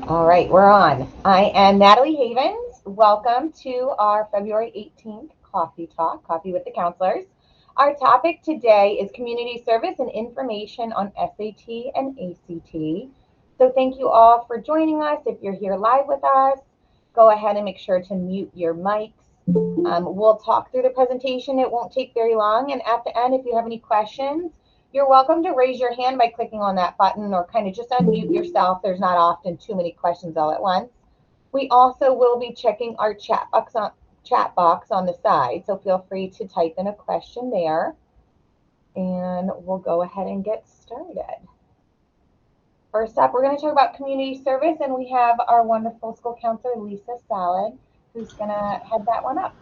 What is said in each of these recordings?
All right, we're on. I am Natalie Havens. Welcome to our February 18th Coffee Talk, Coffee with the Counselors. Our topic today is community service and information on SAT and ACT. So thank you all for joining us. If you're here live with us, go ahead and make sure to mute your mics. We'll talk through the presentation. It won't take very long. And at the end, if you have any questions, you're welcome to raise your hand by clicking on that button or kind of just unmute yourself. There's not often too many questions all at once. We also will be checking our chat box on the side, so feel free to type in a question there. And we'll go ahead and get started. First up, we're going to talk about community service, and we have our wonderful school counselor, Lisa Salad, who's going to head that one up.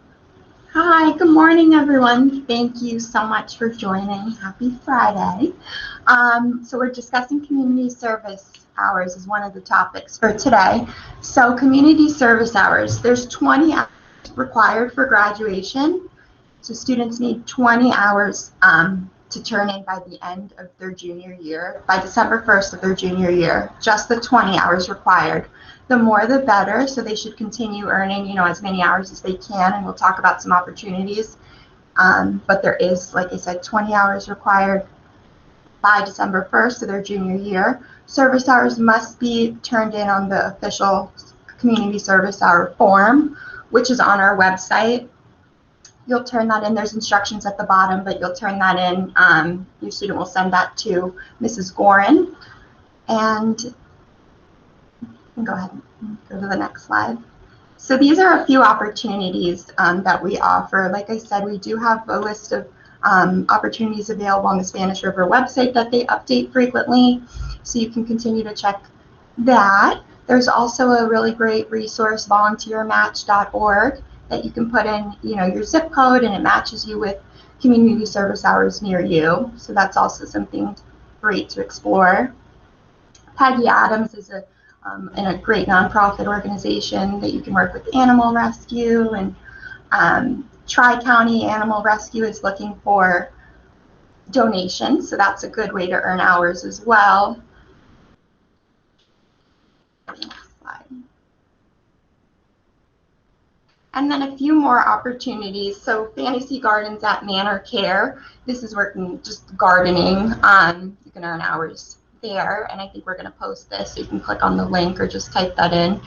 Hi, good morning, everyone. Thank you so much for joining. Happy Friday. So we're discussing community service hours as one of the topics for today. So community service hours, there's 20 hours required for graduation. So students need 20 hours to turn in by the end of their junior year, by December 1st of their junior year, just the 20 hours required. The more the better, so they should continue earning, as many hours as they can, and we'll talk about some opportunities. But there is, like I said, 20 hours required by December 1st of their junior year. Service hours must be turned in on the official community service hour form, which is on our website. You'll turn that in. There's instructions at the bottom, but you'll turn that in. Your student will send that to Mrs. Gorin. And go ahead and go to the next slide. So these are a few opportunities that we offer. Like I said, we do have a list of opportunities available on the Spanish River website that they update frequently, so you can continue to check that. There's also a really great resource, volunteermatch.org, that you can put in, your zip code, and it matches you with community service hours near you. So that's also something great to explore. Peggy Adams is a great nonprofit organization that you can work with animal rescue, and Tri-County Animal Rescue is looking for donations, so that's a good way to earn hours as well. And then a few more opportunities. So Fantasy Gardens at Manor Care. This is working just gardening. You can earn hours there, and I think we're going to post this, so you can click on the link or just type that in.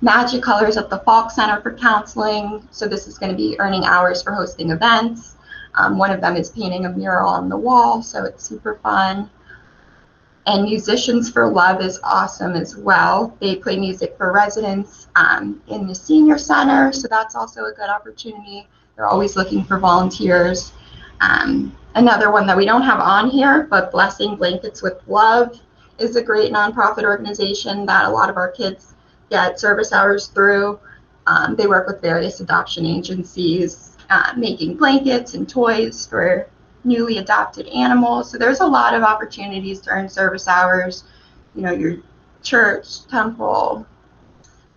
Magic Colors at the Falk Center for Counseling. So this is going to be earning hours for hosting events. One of them is painting a mural on the wall, so it's super fun. And Musicians for Love is awesome as well. They play music for residents in the senior center, so that's also a good opportunity. They're always looking for volunteers. Another one that we don't have on here, but Blessing Blankets with Love is a great nonprofit organization that a lot of our kids get service hours through. They work with various adoption agencies, making blankets and toys for newly adopted animals. So there's a lot of opportunities to earn service hours, your church, temple,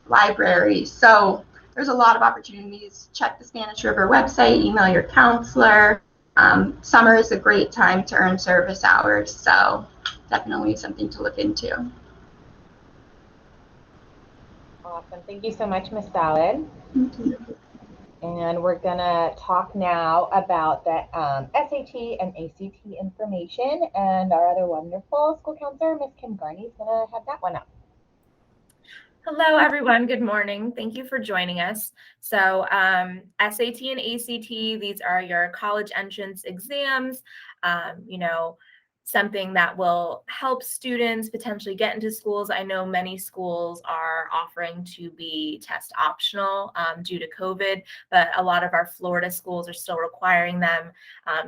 library. So there's a lot of opportunities. Check the Spanish River website, email your counselor. Summer is a great time to earn service hours, so definitely something to look into. Awesome. Thank you so much, Ms. Salad. Thank you. And we're going to talk now about the SAT and ACT information, and our other wonderful school counselor, Ms. Kim Garney, is going to have that one up. Hello, everyone. Good morning. Thank you for joining us. So SAT and ACT, these are your college entrance exams, something that will help students potentially get into schools. I know many schools are offering to be test optional due to COVID, but a lot of our Florida schools are still requiring them.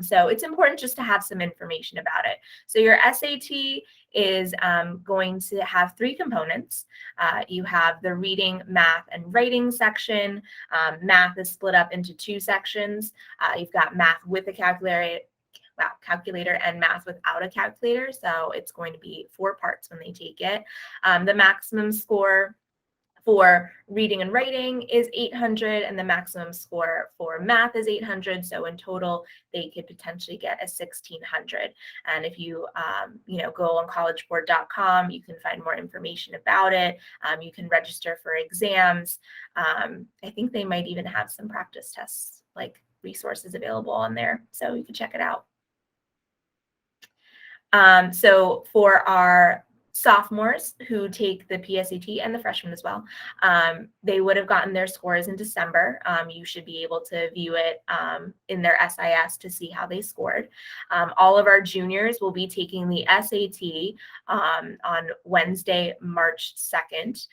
So it's important just to have some information about it. So your SAT is going to have three components. You have the reading, math, and writing section. Math is split up into two sections. You've got math with a calculator and math without a calculator. So it's going to be 4 parts when they take it. The maximum score For reading and writing is 800, and the maximum score for math is 800. So in total, they could potentially get a 1600. And if you, go on collegeboard.com, you can find more information about it. You can register for exams. I think they might even have some practice tests, like resources available on there. So you can check it out. So for our sophomores who take the PSAT, and the freshmen as well, they would have gotten their scores in December. You should be able to view it in their SIS to see how they scored. All of our juniors will be taking the SAT on Wednesday, March 2nd.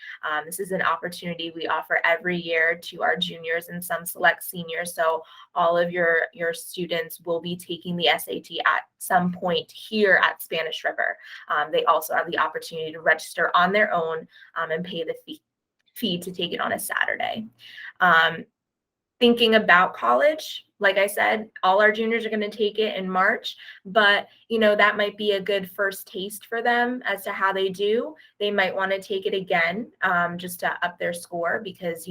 This is an opportunity we offer every year to our juniors and some select seniors. So all of your students will be taking the SAT at some point here at Spanish River. They also have the opportunity to register on their own and pay the fee to take it on a Saturday. Thinking about college, like I said, all our juniors are going to take it in March, but that might be a good first taste for them as to how they do. They might want to take it again just to up their score, because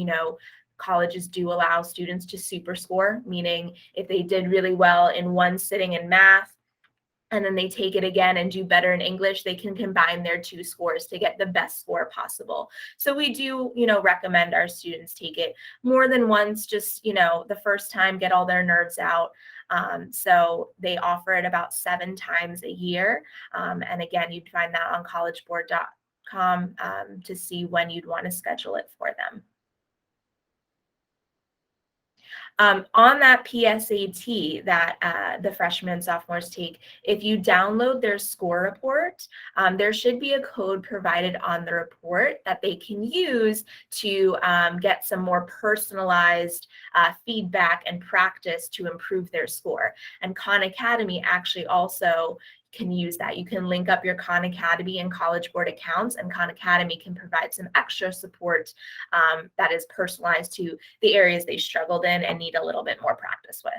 colleges do allow students to super score, meaning if they did really well in one sitting in math, and then they take it again and do better in English, they can combine their two scores to get the best score possible. So we do, recommend our students take it more than once, just, the first time, get all their nerves out. So they offer it about 7 times a year. And again, you'd find that on collegeboard.com to see when you'd want to schedule it for them. On that PSAT that the freshmen and sophomores take, if you download their score report, there should be a code provided on the report that they can use to get some more personalized feedback and practice to improve their score. And Khan Academy actually also can use that. You can link up your Khan Academy and College Board accounts, and Khan Academy can provide some extra support that is personalized to the areas they struggled in and need a little bit more practice with.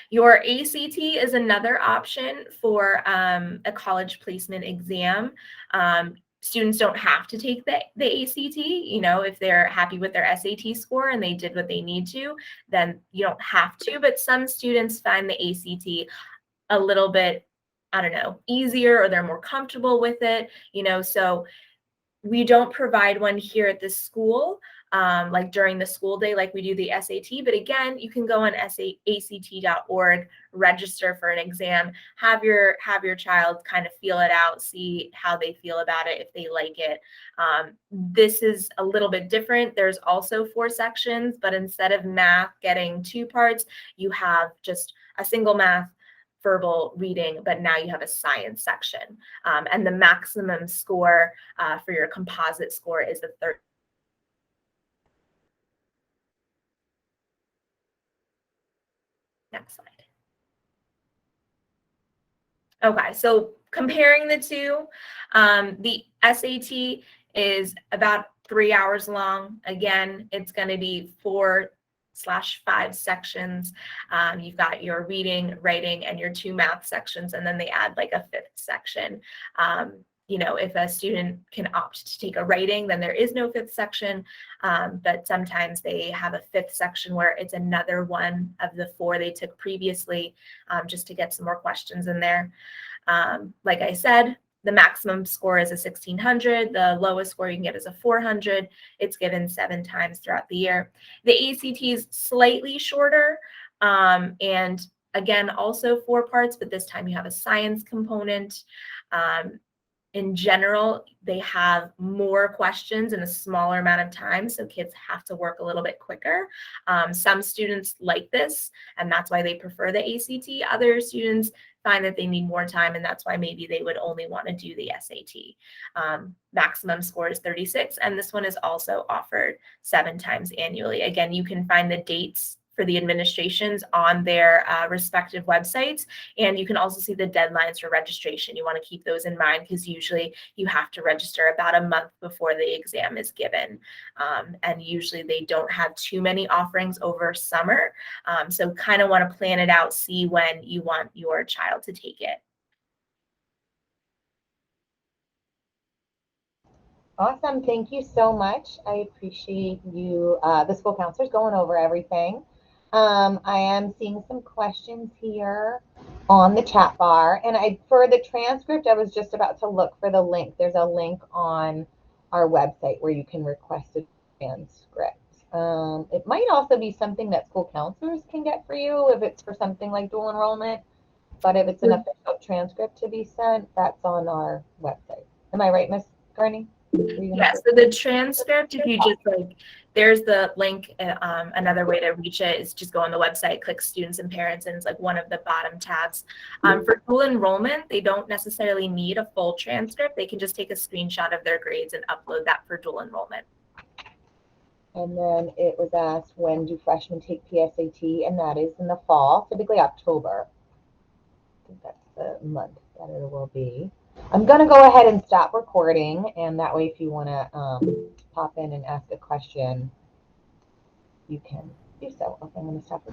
Your ACT is another option for a college placement exam. Students don't have to take the ACT. If they're happy with their SAT score and they did what they need to, then you don't have to. But some students find the ACT a little bit, easier, or they're more comfortable with it, so we don't provide one here at this school, like during the school day, like we do the SAT. But again, you can go on act.org, register for an exam, have your child kind of feel it out, see how they feel about it, if they like it. This is a little bit different. There's also 4 sections, but instead of math getting 2 parts, you have just a single math, verbal, reading, but now you have a science section. And the maximum score for your composite score is the 30. Next slide. Okay, so comparing the two, the SAT is about 3 hours long. Again, it's going to be 4/5 sections. You've got your reading, writing, and your 2 math sections, and then they add like a 5th section. If a student can opt to take a writing, then there is no 5th section, but sometimes they have a 5th section where it's another one of the 4 they took previously, just to get some more questions in there. Like I said, the maximum score is a 1600. The lowest score you can get is a 400. It's given 7 times throughout the year. The ACT is slightly shorter, and again, also 4 parts, but this time you have a science component. In general, they have more questions in a smaller amount of time, so kids have to work a little bit quicker. Some students like this, and that's why they prefer the ACT. Other students find that they need more time, and that's why maybe they would only want to do the SAT. Maximum score is 36, and this one is also offered 7 times annually. Again, you can find the dates for the administrations on their respective websites. And you can also see the deadlines for registration. You want to keep those in mind, because usually you have to register about a month before the exam is given. And usually they don't have too many offerings over summer. So kind of want to plan it out, see when you want your child to take it. Awesome. Thank you so much. I appreciate you, the school counselors, going over everything. I am seeing some questions here on the chat bar. And for the transcript, I was just about to look for the link. There's a link on our website where you can request a transcript. It might also be something that school counselors can get for you if it's for something like dual enrollment. But if it's an official transcript to be sent, that's on our website. Am I right, Miss Gurney? Yes, so the transcript, if you just there's the link. Another way to reach it is just go on the website, click students and parents, and it's like one of the bottom tabs. For dual enrollment, they don't necessarily need a full transcript. They can just take a screenshot of their grades and upload that for dual enrollment. And then it was asked, when do freshmen take PSAT? And that is in the fall, typically October. I think that's the month that it will be. I'm going to go ahead and stop recording, and that way if you want to pop in and ask a question, you can do so. Okay, I'm going to stop recording.